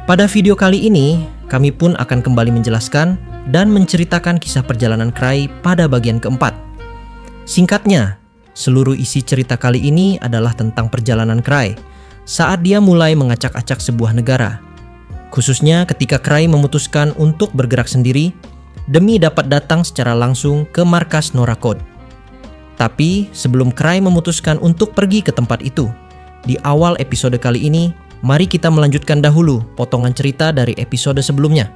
Pada video kali ini, kami pun akan kembali menjelaskan dan menceritakan kisah perjalanan Cray pada bagian keempat. Singkatnya, seluruh isi cerita kali ini adalah tentang perjalanan Cray saat dia mulai mengacak-acak sebuah negara. Khususnya ketika Cray memutuskan untuk bergerak sendiri demi dapat datang secara langsung ke markas Norakot. Tapi sebelum Cray memutuskan untuk pergi ke tempat itu, di awal episode kali ini, mari kita melanjutkan dahulu potongan cerita dari episode sebelumnya.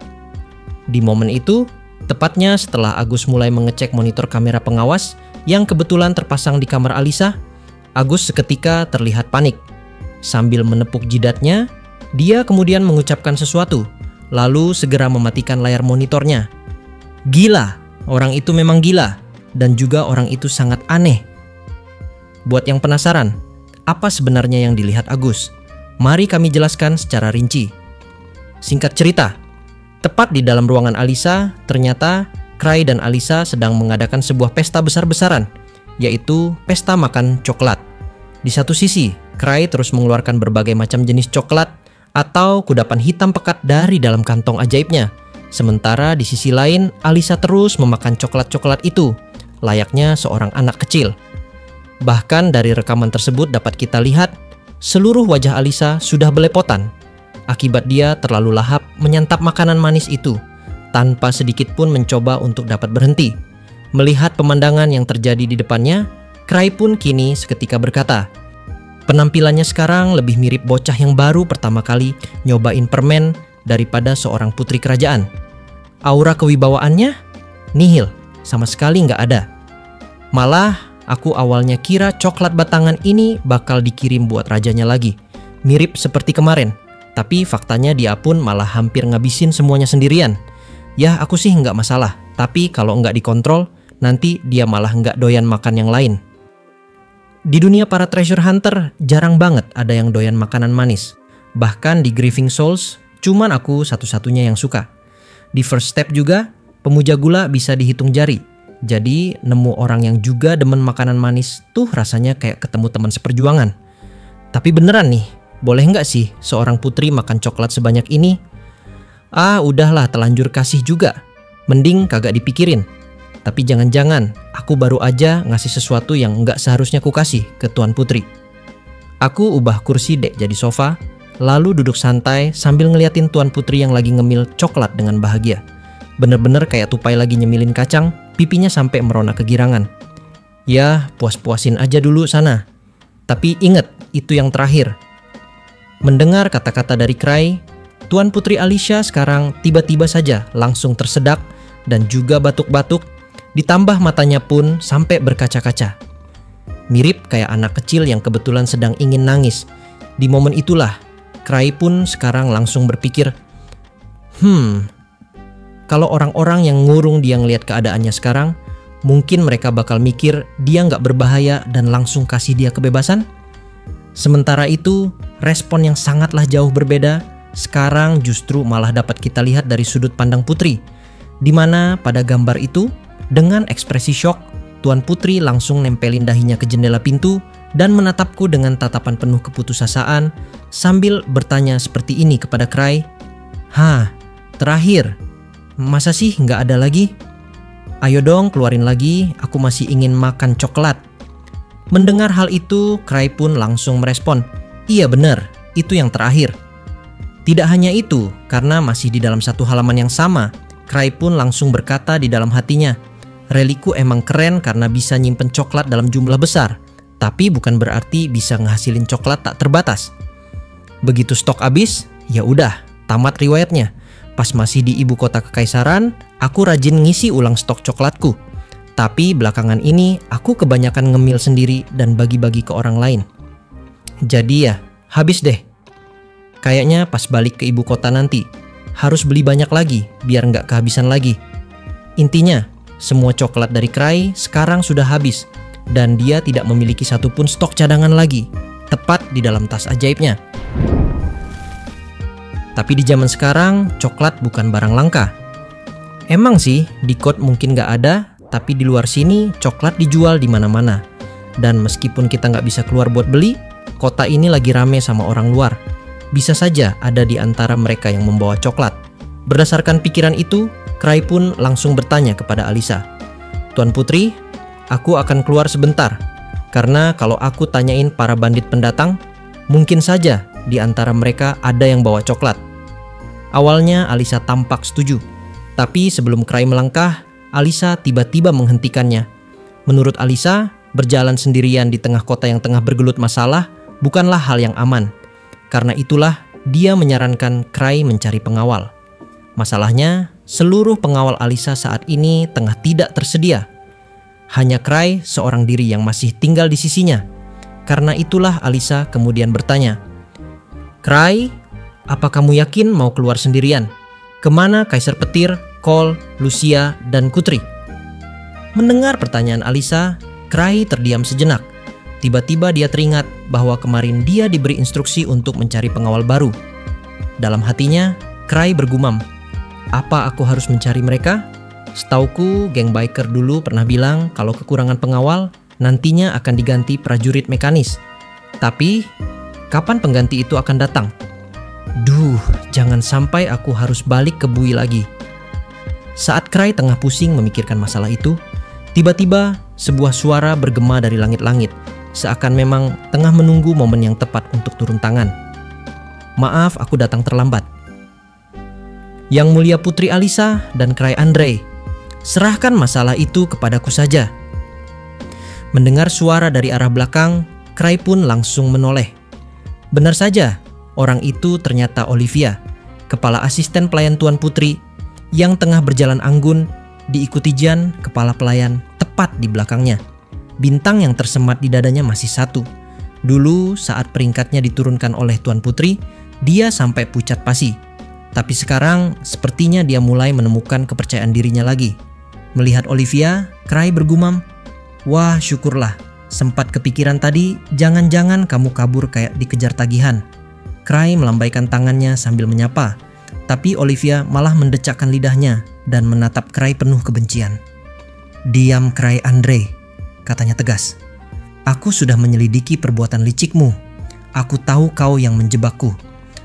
Di momen itu, tepatnya setelah Agus mulai mengecek monitor kamera pengawas yang kebetulan terpasang di kamar Alisa, Agus seketika terlihat panik. Sambil menepuk jidatnya, dia kemudian mengucapkan sesuatu, lalu segera mematikan layar monitornya. Gila, orang itu memang gila, dan juga orang itu sangat aneh. Buat yang penasaran, apa sebenarnya yang dilihat Agus? Mari kami jelaskan secara rinci. Singkat cerita, tepat di dalam ruangan Alisa, ternyata Cray dan Alisa sedang mengadakan sebuah pesta besar-besaran, yaitu pesta makan coklat. Di satu sisi, Cray terus mengeluarkan berbagai macam jenis coklat atau kudapan hitam pekat dari dalam kantong ajaibnya. Sementara di sisi lain, Alisa terus memakan coklat-coklat itu, layaknya seorang anak kecil. Bahkan dari rekaman tersebut dapat kita lihat, seluruh wajah Alisa sudah belepotan akibat dia terlalu lahap menyantap makanan manis itu tanpa sedikit pun mencoba untuk dapat berhenti. Melihat pemandangan yang terjadi di depannya, Cray pun kini seketika berkata, penampilannya sekarang lebih mirip bocah yang baru pertama kali nyobain permen daripada seorang putri kerajaan. Aura kewibawaannya nihil, sama sekali nggak ada. Malah aku awalnya kira coklat batangan ini bakal dikirim buat rajanya lagi, mirip seperti kemarin. Tapi faktanya dia pun malah hampir ngabisin semuanya sendirian. Ya aku sih nggak masalah, tapi kalau nggak dikontrol, nanti dia malah nggak doyan makan yang lain. Di dunia para treasure hunter, jarang banget ada yang doyan makanan manis. Bahkan di Grieving Souls, cuman aku satu-satunya yang suka. Di First Step juga, pemuja gula bisa dihitung jari. Jadi nemu orang yang juga demen makanan manis tuh rasanya kayak ketemu teman seperjuangan. Tapi beneran nih, boleh nggak sih seorang putri makan coklat sebanyak ini? Udahlah telanjur kasih juga. Mending kagak dipikirin. Tapi jangan-jangan aku baru aja ngasih sesuatu yang nggak seharusnya ku kasih ke Tuan Putri. Aku ubah kursi dek jadi sofa, lalu duduk santai sambil ngeliatin Tuan Putri yang lagi ngemil coklat dengan bahagia. Bener-bener kayak tupai lagi nyemilin kacang, pipinya sampai merona kegirangan. Ya, puas-puasin aja dulu sana. Tapi inget, itu yang terakhir. Mendengar kata-kata dari Cray, Tuan Putri Alicia sekarang tiba-tiba saja langsung tersedak dan juga batuk-batuk, ditambah matanya pun sampai berkaca-kaca. Mirip kayak anak kecil yang kebetulan sedang ingin nangis. Di momen itulah, Cray pun sekarang langsung berpikir, kalau orang-orang yang ngurung dia ngelihat keadaannya sekarang, mungkin mereka bakal mikir dia nggak berbahaya dan langsung kasih dia kebebasan. Sementara itu, respon yang sangatlah jauh berbeda, sekarang justru malah dapat kita lihat dari sudut pandang Putri, di mana pada gambar itu, dengan ekspresi syok, Tuan Putri langsung nempelin dahinya ke jendela pintu dan menatapku dengan tatapan penuh keputusasaan sambil bertanya seperti ini kepada Cray, terakhir? Masa sih nggak ada lagi? Ayo dong keluarin lagi, aku masih ingin makan coklat. Mendengar hal itu, Cray pun langsung merespon, iya bener, itu yang terakhir. Tidak hanya itu, karena masih di dalam satu halaman yang sama, Cray pun langsung berkata di dalam hatinya, reliku emang keren karena bisa nyimpen coklat dalam jumlah besar, tapi bukan berarti bisa ngehasilin coklat tak terbatas. Begitu stok habis, ya udah, tamat riwayatnya. Pas masih di ibu kota kekaisaran, aku rajin ngisi ulang stok coklatku. Tapi belakangan ini aku kebanyakan ngemil sendiri dan bagi-bagi ke orang lain. Jadi ya, habis deh. Kayaknya pas balik ke ibu kota nanti, harus beli banyak lagi biar nggak kehabisan lagi. Intinya, semua coklat dari Cray sekarang sudah habis dan dia tidak memiliki satupun stok cadangan lagi, tepat di dalam tas ajaibnya. Tapi di zaman sekarang, coklat bukan barang langka. Emang sih, di Kod mungkin nggak ada, tapi di luar sini coklat dijual di mana-mana. Dan meskipun kita nggak bisa keluar buat beli, kota ini lagi rame sama orang luar. bisa saja ada di antara mereka yang membawa coklat. Berdasarkan pikiran itu, Cry pun langsung bertanya kepada Alyssa, "Tuan Putri, aku akan keluar sebentar. Karena kalau aku tanyain para bandit pendatang, mungkin saja di antara mereka ada yang bawa coklat." Awalnya Alyssa tampak setuju. Tapi sebelum Cry melangkah, Alyssa tiba-tiba menghentikannya. Menurut Alyssa, berjalan sendirian di tengah kota yang tengah bergelut masalah bukanlah hal yang aman. Karena itulah dia menyarankan Cry mencari pengawal. Masalahnya, seluruh pengawal Alyssa saat ini tengah tidak tersedia. Hanya Cry seorang diri yang masih tinggal di sisinya. Karena itulah Alyssa kemudian bertanya, "Cry, apa kamu yakin mau keluar sendirian? Kemana Kaisar Petir, Cole, Lucia, dan Kutri?" Mendengar pertanyaan Alyssa, Cry terdiam sejenak. Tiba-tiba dia teringat bahwa kemarin dia diberi instruksi untuk mencari pengawal baru. Dalam hatinya, Cry bergumam, "Apa aku harus mencari mereka? Setauku, geng biker dulu pernah bilang kalau kekurangan pengawal nantinya akan diganti prajurit mekanis. Tapi, kapan pengganti itu akan datang? Duh, jangan sampai aku harus balik ke bui lagi." Saat Cry tengah pusing memikirkan masalah itu, tiba-tiba sebuah suara bergema dari langit-langit, seakan memang tengah menunggu momen yang tepat untuk turun tangan. "Maaf, aku datang terlambat." "Yang Mulia Putri Alyssa dan Cry Andre, serahkan masalah itu kepadaku saja." Mendengar suara dari arah belakang, Cry pun langsung menoleh. Benar saja, orang itu ternyata Olivia, kepala asisten pelayan Tuan Putri, yang tengah berjalan anggun, diikuti Jan, kepala pelayan, tepat di belakangnya. Bintang yang tersemat di dadanya masih satu. Dulu saat peringkatnya diturunkan oleh Tuan Putri, dia sampai pucat pasi. Tapi sekarang sepertinya dia mulai menemukan kepercayaan dirinya lagi. Melihat Olivia, Cry bergumam, "Wah, syukurlah. Sempat kepikiran tadi, jangan-jangan kamu kabur kayak dikejar tagihan." Cry melambaikan tangannya sambil menyapa. Tapi Olivia malah mendecakkan lidahnya dan menatap Cry penuh kebencian. "Diam, Cry Andre," katanya tegas. "Aku sudah menyelidiki perbuatan licikmu. Aku tahu kau yang menjebakku.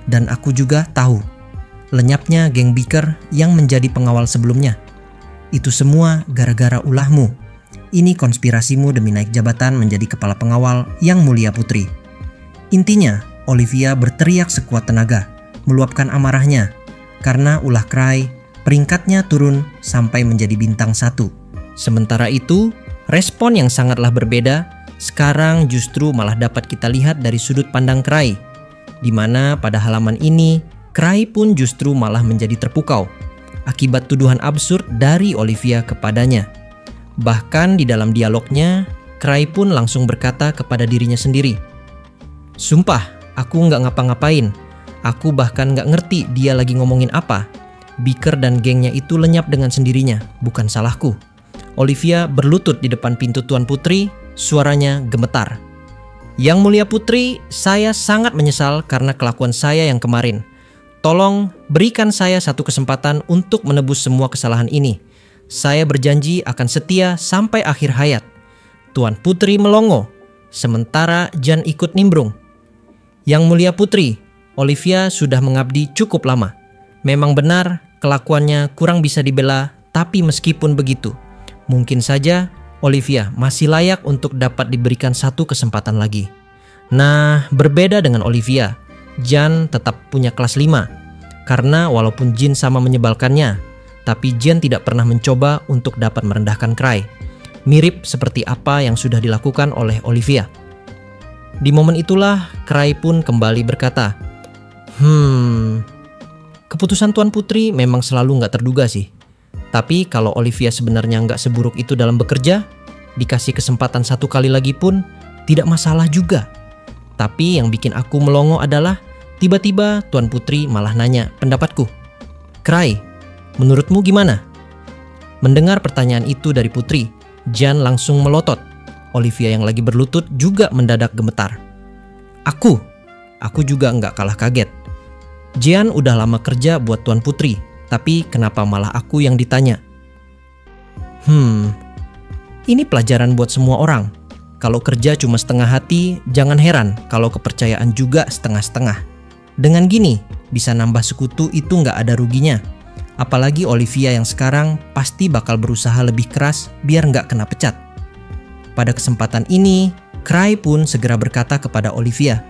Dan aku juga tahu lenyapnya geng biker yang menjadi pengawal sebelumnya. Itu semua gara-gara ulahmu. Ini konspirasimu demi naik jabatan menjadi kepala pengawal Yang Mulia Putri." Intinya, Olivia berteriak sekuat tenaga, meluapkan amarahnya. Karena ulah Cry, peringkatnya turun sampai menjadi bintang 1. Sementara itu, respon yang sangatlah berbeda sekarang justru malah dapat kita lihat dari sudut pandang Cry, di mana pada halaman ini Cry pun justru malah menjadi terpukau akibat tuduhan absurd dari Olivia kepadanya. Bahkan di dalam dialognya, Cry pun langsung berkata kepada dirinya sendiri, "Sumpah, aku nggak ngapa-ngapain. Aku bahkan nggak ngerti dia lagi ngomongin apa. Biker dan gengnya itu lenyap dengan sendirinya, bukan salahku." Olivia berlutut di depan pintu Tuan Putri, suaranya gemetar. "Yang Mulia Putri, saya sangat menyesal karena kelakuan saya yang kemarin. Tolong berikan saya satu kesempatan untuk menebus semua kesalahan ini. Saya berjanji akan setia sampai akhir hayat." Tuan Putri melongo, sementara Jan ikut nimbrung. "Yang Mulia Putri, Olivia sudah mengabdi cukup lama. Memang benar kelakuannya kurang bisa dibela, tapi meskipun begitu, mungkin saja Olivia masih layak untuk dapat diberikan satu kesempatan lagi." Nah, berbeda dengan Olivia, Jan tetap punya kelas 5. Karena walaupun Jin sama menyebalkannya, tapi Jan tidak pernah mencoba untuk dapat merendahkan Cry. Mirip seperti apa yang sudah dilakukan oleh Olivia. Di momen itulah Cry pun kembali berkata, Keputusan Tuan Putri memang selalu nggak terduga sih. Tapi kalau Olivia sebenarnya nggak seburuk itu dalam bekerja, dikasih kesempatan satu kali lagi pun tidak masalah juga." Tapi yang bikin aku melongo adalah tiba-tiba Tuan Putri malah nanya pendapatku. "Cry, menurutmu gimana?" Mendengar pertanyaan itu dari Putri, Jan langsung melotot. Olivia yang lagi berlutut juga mendadak gemetar. Aku juga nggak kalah kaget. Jian udah lama kerja buat Tuan Putri, tapi kenapa malah aku yang ditanya? Ini pelajaran buat semua orang. Kalau kerja cuma setengah hati, jangan heran kalau kepercayaan juga setengah-setengah. Dengan gini, bisa nambah sekutu itu nggak ada ruginya. Apalagi Olivia yang sekarang pasti bakal berusaha lebih keras biar nggak kena pecat. Pada kesempatan ini, Cry pun segera berkata kepada Olivia,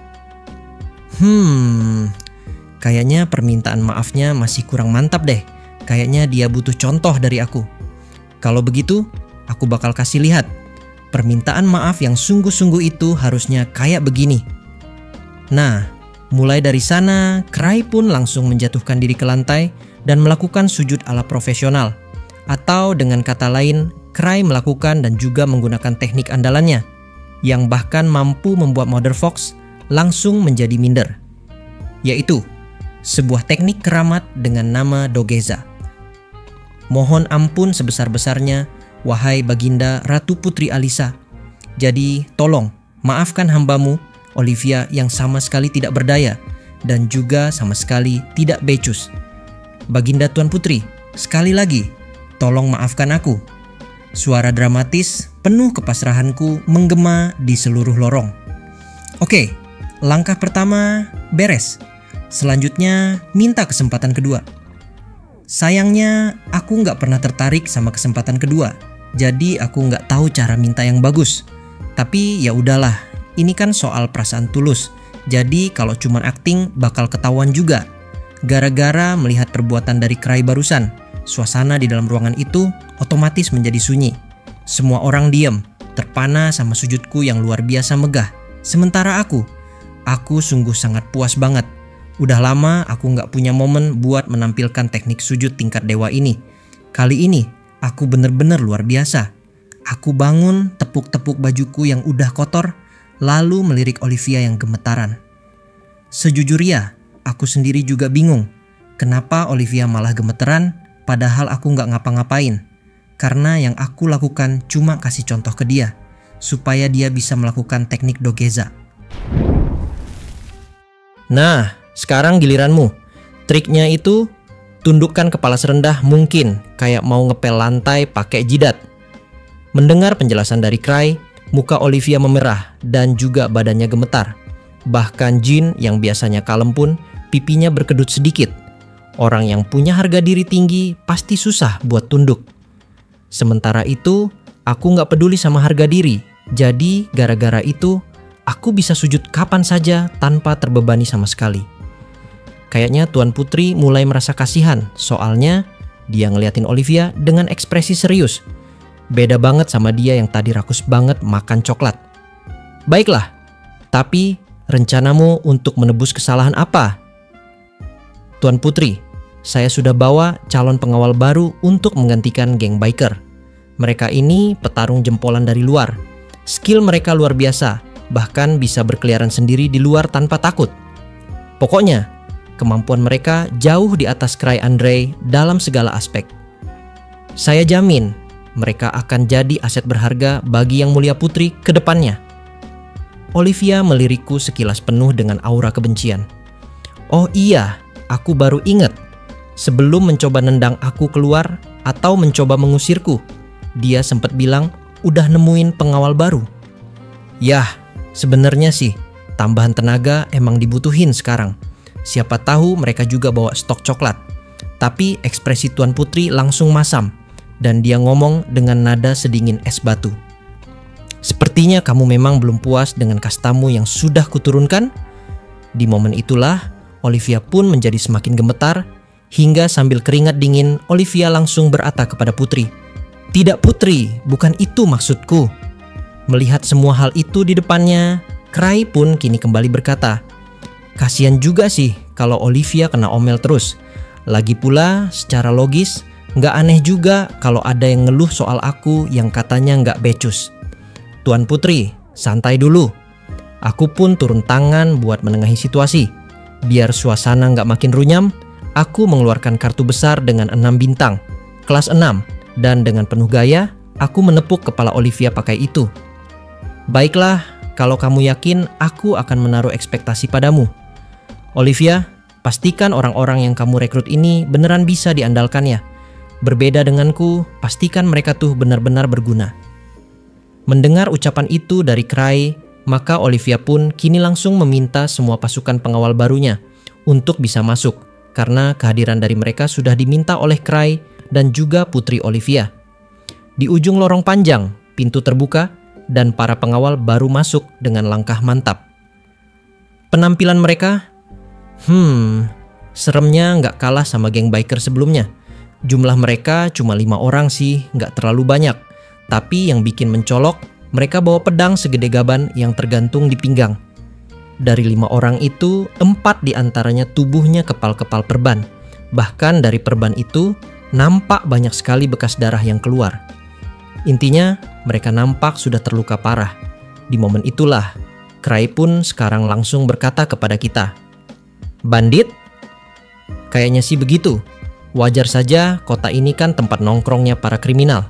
kayaknya permintaan maafnya masih kurang mantap deh. Kayaknya dia butuh contoh dari aku. Kalau begitu, aku bakal kasih lihat. Permintaan maaf yang sungguh-sungguh itu harusnya kayak begini. Nah, mulai dari sana, Cry pun langsung menjatuhkan diri ke lantai dan melakukan sujud ala profesional. Atau dengan kata lain, Cry melakukan dan juga menggunakan teknik andalannya, yang bahkan mampu membuat Mother Fox langsung menjadi minder. Yaitu, sebuah teknik keramat dengan nama Dogeza. Mohon ampun sebesar-besarnya, wahai Baginda Ratu Putri Alisa. Jadi tolong, maafkan hambamu, Olivia yang sama sekali tidak berdaya dan juga sama sekali tidak becus. Baginda Tuan Putri, sekali lagi, tolong maafkan aku. Suara dramatis penuh kepasrahanku menggema di seluruh lorong. Oke, langkah pertama beres. Selanjutnya minta kesempatan kedua. Sayangnya aku nggak pernah tertarik sama kesempatan kedua. Jadi aku nggak tahu cara minta yang bagus. Tapi ya udahlah, ini kan soal perasaan tulus. Jadi kalau cuma akting bakal ketahuan juga. Gara-gara melihat perbuatan dari Cry barusan, suasana di dalam ruangan itu otomatis menjadi sunyi. Semua orang diam, terpana sama sujudku yang luar biasa megah. Sementara aku sungguh sangat puas banget. Udah lama aku nggak punya momen buat menampilkan teknik sujud tingkat dewa ini. Kali ini aku bener-bener luar biasa. Aku bangun, tepuk-tepuk bajuku yang udah kotor, lalu melirik Olivia yang gemetaran. Sejujurnya, aku sendiri juga bingung. Kenapa Olivia malah gemeteran, padahal aku nggak ngapa-ngapain. Karena yang aku lakukan cuma kasih contoh ke dia, supaya dia bisa melakukan teknik Dogeza. Nah, sekarang giliranmu. Triknya itu, tundukkan kepala serendah mungkin, kayak mau ngepel lantai pakai jidat. Mendengar penjelasan dari Cry, muka Olivia memerah dan juga badannya gemetar. Bahkan Jin yang biasanya kalem pun pipinya berkedut sedikit. Orang yang punya harga diri tinggi pasti susah buat tunduk. Sementara itu, aku nggak peduli sama harga diri. Jadi gara-gara itu, aku bisa sujud kapan saja tanpa terbebani sama sekali. Kayaknya Tuan Putri mulai merasa kasihan, soalnya dia ngeliatin Olivia dengan ekspresi serius. Beda banget sama dia yang tadi rakus banget makan coklat. Baiklah, tapi rencanamu untuk menebus kesalahan apa? Tuan Putri, saya sudah bawa calon pengawal baru untuk menggantikan geng biker. Mereka ini petarung jempolan dari luar. Skill mereka luar biasa, bahkan bisa berkeliaran sendiri di luar tanpa takut. Pokoknya, kemampuan mereka jauh di atas Cry Andre dalam segala aspek. Saya jamin, mereka akan jadi aset berharga bagi Yang Mulia Putri ke depannya. Olivia melirikku sekilas penuh dengan aura kebencian. Oh iya, aku baru ingat. Sebelum mencoba nendang aku keluar atau mencoba mengusirku, dia sempat bilang udah nemuin pengawal baru. Yah, sebenarnya sih, tambahan tenaga emang dibutuhin sekarang. Siapa tahu mereka juga bawa stok coklat. Tapi ekspresi Tuan Putri langsung masam. Dan dia ngomong dengan nada sedingin es batu. Sepertinya kamu memang belum puas dengan kastamu yang sudah kuturunkan? Di momen itulah, Olivia pun menjadi semakin gemetar, hingga sambil keringat dingin, Olivia langsung berkata kepada Putri, "Tidak Putri, bukan itu maksudku." Melihat semua hal itu di depannya, Cry pun kini kembali berkata, "Kasian juga sih kalau Olivia kena omel terus. Lagi pula, secara logis, nggak aneh juga kalau ada yang ngeluh soal aku yang katanya nggak becus. Tuan Putri, santai dulu. Aku pun turun tangan buat menengahi situasi. Biar suasana nggak makin runyam, aku mengeluarkan kartu besar dengan 6 bintang, kelas 6, dan dengan penuh gaya, aku menepuk kepala Olivia pakai itu. Baiklah, kalau kamu yakin aku akan menaruh ekspektasi padamu. Olivia, pastikan orang-orang yang kamu rekrut ini beneran bisa diandalkan ya. Berbeda denganku, pastikan mereka tuh benar-benar berguna." Mendengar ucapan itu dari Cry, maka Olivia pun kini langsung meminta semua pasukan pengawal barunya untuk bisa masuk karena kehadiran dari mereka sudah diminta oleh Cray dan juga Putri Olivia. Di ujung lorong panjang, pintu terbuka dan para pengawal baru masuk dengan langkah mantap. Penampilan mereka, seremnya nggak kalah sama geng biker sebelumnya. Jumlah mereka cuma 5 orang sih, nggak terlalu banyak. Tapi yang bikin mencolok, mereka bawa pedang segede gaban yang tergantung di pinggang. Dari 5 orang itu, 4 diantaranya tubuhnya kepal-kepal perban. Bahkan dari perban itu, nampak banyak sekali bekas darah yang keluar. Intinya, mereka nampak sudah terluka parah. Di momen itulah, Cray pun sekarang langsung berkata kepada kita, "Bandit? Kayaknya sih begitu. Wajar saja, kota ini kan tempat nongkrongnya para kriminal."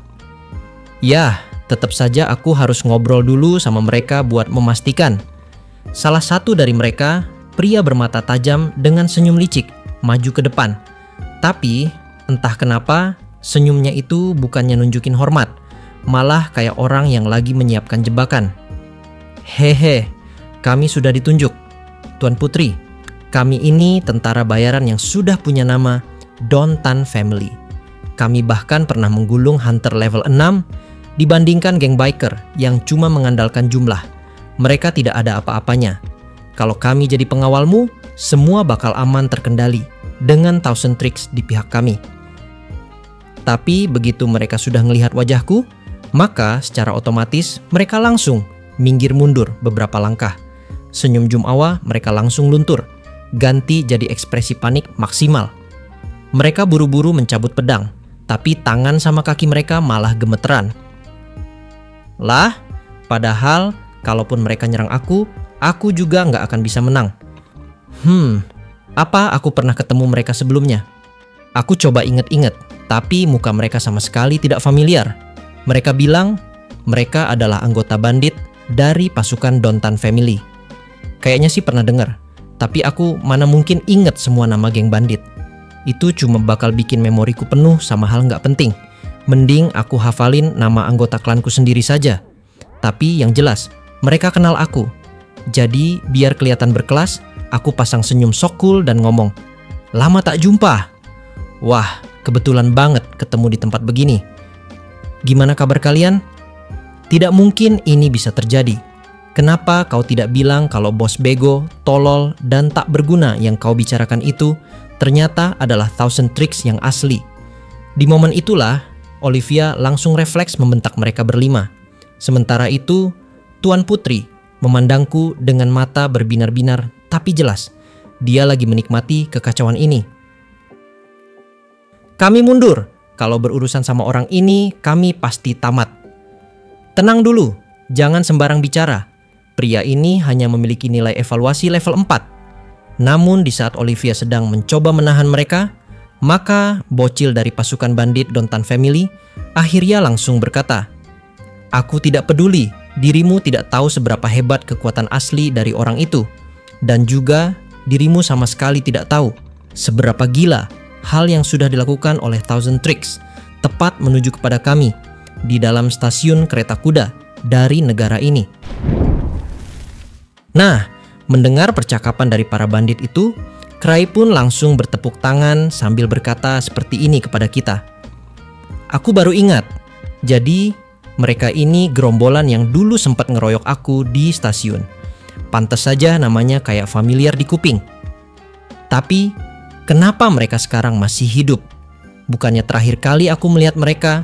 Ya, tetap saja aku harus ngobrol dulu sama mereka buat memastikan. Salah satu dari mereka, pria bermata tajam dengan senyum licik, maju ke depan. Tapi, entah kenapa, senyumnya itu bukannya nunjukin hormat, malah kayak orang yang lagi menyiapkan jebakan. "Hehe, kami sudah ditunjuk, Tuan Putri. Kami ini tentara bayaran yang sudah punya nama Dontan Family. Kami bahkan pernah menggulung hunter level 6 dibandingkan geng biker yang cuma mengandalkan jumlah. Mereka tidak ada apa-apanya. Kalau kami jadi pengawalmu, semua bakal aman terkendali dengan Thousand Tricks di pihak kami." Tapi begitu mereka sudah melihat wajahku, maka secara otomatis mereka langsung minggir mundur beberapa langkah. Senyum Jumawa mereka langsung luntur, ganti jadi ekspresi panik maksimal. Mereka buru-buru mencabut pedang, tapi tangan sama kaki mereka malah gemeteran. Lah, padahal kalaupun mereka nyerang aku juga nggak akan bisa menang. Apa aku pernah ketemu mereka sebelumnya? Aku coba inget-inget, tapi muka mereka sama sekali tidak familiar. Mereka bilang mereka adalah anggota bandit dari pasukan Dontan Family. Kayaknya sih pernah dengar, tapi aku mana mungkin inget semua nama geng bandit. Itu cuma bakal bikin memoriku penuh sama hal nggak penting. Mending aku hafalin nama anggota klanku sendiri saja. Tapi yang jelas, mereka kenal aku. Jadi biar kelihatan berkelas, aku pasang senyum sok cool dan ngomong, "Lama tak jumpa. Wah, kebetulan banget ketemu di tempat begini. Gimana kabar kalian? Tidak mungkin ini bisa terjadi. Kenapa kau tidak bilang kalau bos bego, tolol, dan tak berguna yang kau bicarakan itu ternyata adalah Thousand Tricks yang asli?" Di momen itulah, Olivia langsung refleks membentak mereka berlima. Sementara itu, Tuan Putri memandangku dengan mata berbinar-binar tapi jelas. Dia lagi menikmati kekacauan ini. "Kami mundur. Kalau berurusan sama orang ini, kami pasti tamat." "Tenang dulu, jangan sembarang bicara. Pria ini hanya memiliki nilai evaluasi level 4. Namun di saat Olivia sedang mencoba menahan mereka, maka bocil dari pasukan bandit Dontan Family akhirnya langsung berkata, "Aku tidak peduli, dirimu tidak tahu seberapa hebat kekuatan asli dari orang itu. Dan juga dirimu sama sekali tidak tahu seberapa gila hal yang sudah dilakukan oleh Thousand Tricks tepat menuju kepada kami di dalam stasiun kereta kuda dari negara ini." Nah, mendengar percakapan dari para bandit itu, Cray pun langsung bertepuk tangan sambil berkata seperti ini kepada kita. "Aku baru ingat, jadi mereka ini gerombolan yang dulu sempat ngeroyok aku di stasiun. Pantas saja namanya kayak familiar di kuping. Tapi, kenapa mereka sekarang masih hidup? Bukannya terakhir kali aku melihat mereka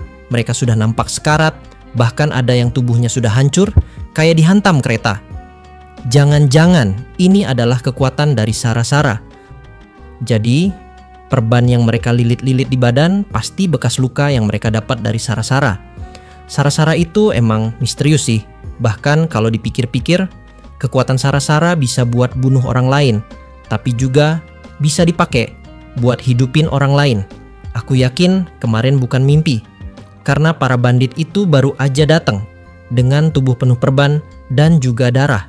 sudah nampak sekarat, bahkan ada yang tubuhnya sudah hancur, kayak dihantam kereta. Jangan-jangan ini adalah kekuatan dari Sara-Sara. Jadi, perban yang mereka lilit-lilit di badan pasti bekas luka yang mereka dapat dari Sara-Sara. Sara-Sara itu emang misterius sih. Bahkan kalau dipikir-pikir, kekuatan Sara-Sara bisa buat bunuh orang lain, tapi juga bisa dipakai buat hidupin orang lain. Aku yakin kemarin bukan mimpi, karena para bandit itu baru aja datang dengan tubuh penuh perban dan juga darah.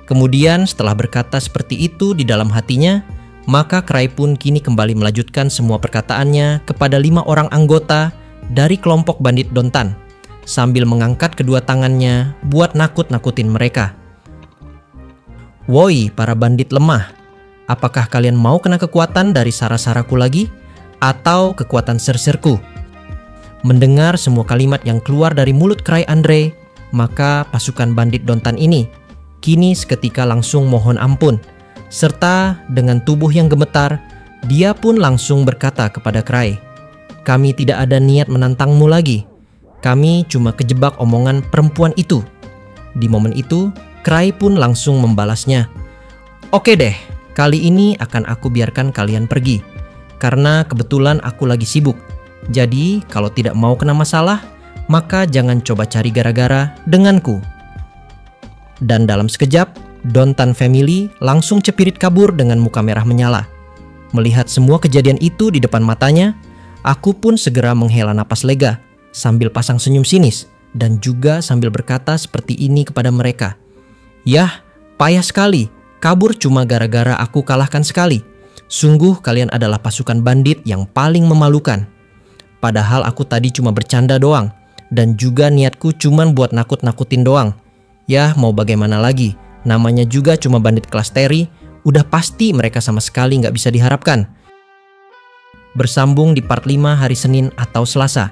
Kemudian setelah berkata seperti itu di dalam hatinya, maka Cray pun kini kembali melanjutkan semua perkataannya kepada 5 orang anggota dari kelompok bandit Dontan, sambil mengangkat kedua tangannya buat nakut-nakutin mereka. "Woi para bandit lemah, Apakah kalian mau kena kekuatan dari sara-saraku lagi? Atau kekuatan serserku? Mendengar semua kalimat yang keluar dari mulut Cry Andre, maka pasukan bandit Dontan ini kini seketika langsung mohon ampun. Serta dengan tubuh yang gemetar, dia pun langsung berkata kepada Cry, "Kami tidak ada niat menantangmu lagi. Kami cuma kejebak omongan perempuan itu." Di momen itu, Cry pun langsung membalasnya, "Oke deh, kali ini akan aku biarkan kalian pergi. Karena kebetulan aku lagi sibuk. Jadi kalau tidak mau kena masalah, maka jangan coba cari gara-gara denganku." Dan dalam sekejap, Dontan Family langsung cepirit kabur dengan muka merah menyala. Melihat semua kejadian itu di depan matanya, aku pun segera menghela napas lega sambil pasang senyum sinis dan juga sambil berkata seperti ini kepada mereka, "Yah, payah sekali, kabur cuma gara-gara aku kalahkan sekali. Sungguh kalian adalah pasukan bandit yang paling memalukan. Padahal aku tadi cuma bercanda doang, dan juga niatku cuma buat nakut-nakutin doang. Yah, mau bagaimana lagi, namanya juga cuma bandit kelas Terry, udah pasti mereka sama sekali nggak bisa diharapkan." Bersambung di part 5 hari Senin atau Selasa.